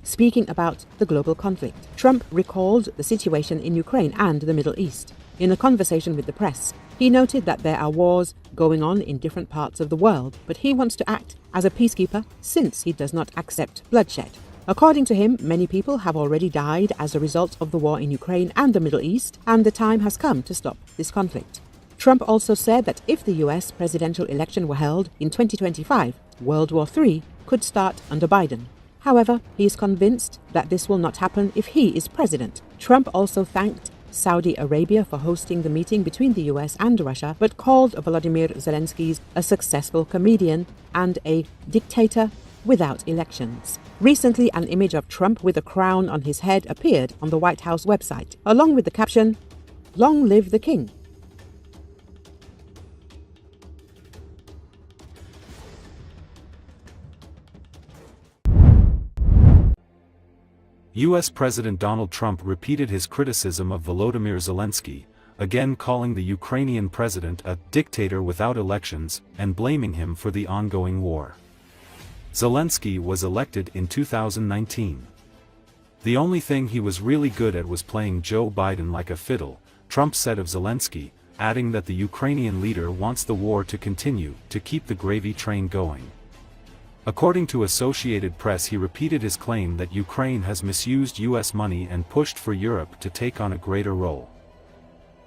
speaking about the global conflict. Trump recalled the situation in Ukraine and the Middle East. In a conversation with the press, he noted that there are wars going on in different parts of the world, but he wants to act as a peacekeeper since he does not accept bloodshed. According to him, many people have already died as a result of the war in Ukraine and the Middle East, and the time has come to stop this conflict. Trump also said that if the US presidential election were held in 2025, World War III could start under Biden. However, he is convinced that this will not happen if he is president. Trump also thanked Saudi Arabia for hosting the meeting between the US and Russia, but called Volodymyr Zelensky a successful comedian and a dictator without elections. Recently, an image of Trump with a crown on his head appeared on the White House website, along with the caption, "Long live the King." U.S. President Donald Trump repeated his criticism of Volodymyr Zelensky, again calling the Ukrainian president a dictator without elections and blaming him for the ongoing war. Zelensky was elected in 2019. The only thing he was really good at was playing Joe Biden like a fiddle, Trump said of Zelensky, adding that the Ukrainian leader wants the war to continue to keep the gravy train going. According to Associated Press, he repeated his claim that Ukraine has misused U.S. money and pushed for Europe to take on a greater role.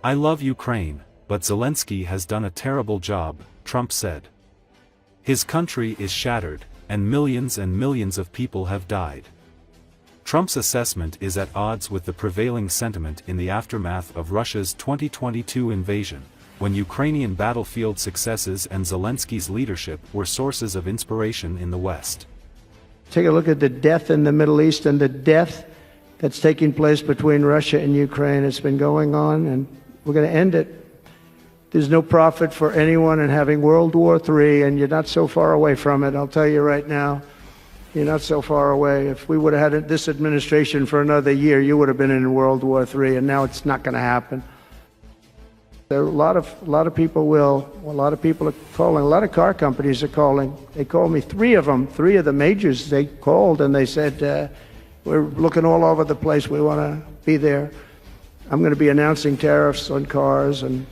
"I love Ukraine, but Zelensky has done a terrible job," Trump said. "His country is shattered, and millions of people have died." Trump's assessment is at odds with the prevailing sentiment in the aftermath of Russia's 2022 invasion, when Ukrainian battlefield successes and Zelensky's leadership were sources of inspiration in the West. Take a look at the death in the Middle East and the death that's taking place between Russia and Ukraine. It's been going on, and we're going to end it. There's no profit for anyone in having World War III, and you're not so far away from it. I'll tell you right now, you're not so far away. If we would have had this administration for another year, you would have been in World War III, and now it's not going to happen. There are a lot of people are calling, a lot of car companies are calling. They called me, three of the majors, they called and they said, we're looking all over the place, we want to be there. I'm going to be announcing tariffs on cars and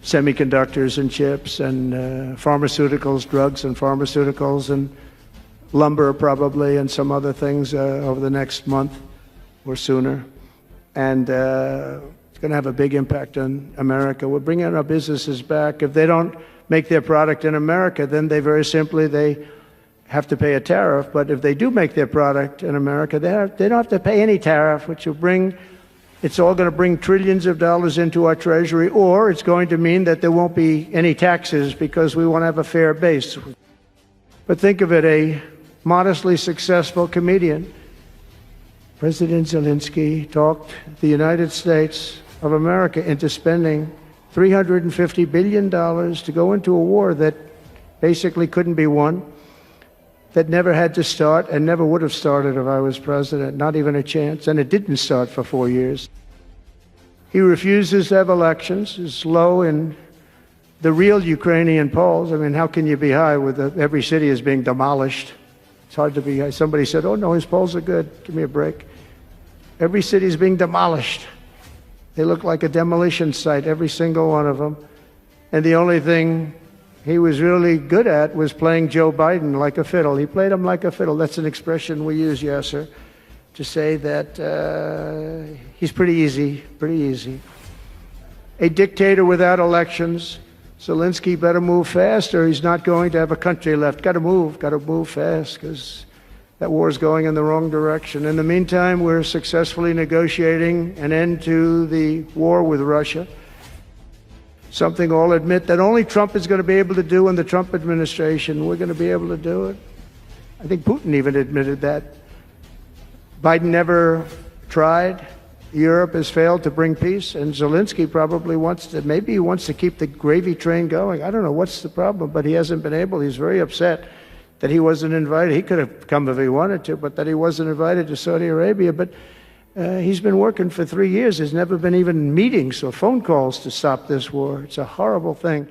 semiconductors and chips and pharmaceuticals, drugs and pharmaceuticals and lumber probably and some other things over the next month or sooner. And it's going to have a big impact on America. We're bringing our businesses back. If they don't make their product in America, then they have to pay a tariff. But if they do make their product in America, they don't have to pay any tariff, which will it's all going to bring trillions of dollars into our treasury, or it's going to mean that there won't be any taxes because we won't have a fair base. But think of it, a modestly successful comedian, President Zelensky, talked the United States of America into spending $350 billion to go into a war that basically couldn't be won, that never had to start and never would have started if I was president, not even a chance, and it didn't start for 4 years. He refuses to have elections, is low in the real Ukrainian polls. I mean, how can you be high with every city is being demolished? It's hard to be high. Somebody said, oh no, his polls are good, give me a break. Every city is being demolished. They look like a demolition site, every single one of them. And the only thing he was really good at was playing Joe Biden like a fiddle. He played him like a fiddle. That's an expression we use, yes, sir, to say that he's pretty easy. A dictator without elections. Zelensky better move fast or he's not going to have a country left. Got to move fast because that war is going in the wrong direction. In the meantime, we're successfully negotiating an end to the war with Russia. Something I'll admit that only Trump is going to be able to do in the Trump administration. We're going to be able to do it. I think Putin even admitted that. Biden never tried. Europe has failed to bring peace, and Zelensky probably maybe he wants to keep the gravy train going. I don't know what's the problem, but he hasn't been able. He's very upset that he wasn't invited. He could have come if he wanted to, but that he wasn't invited to Saudi Arabia. But he's been working for 3 years. There's never been even meetings or phone calls to stop this war. It's a horrible thing.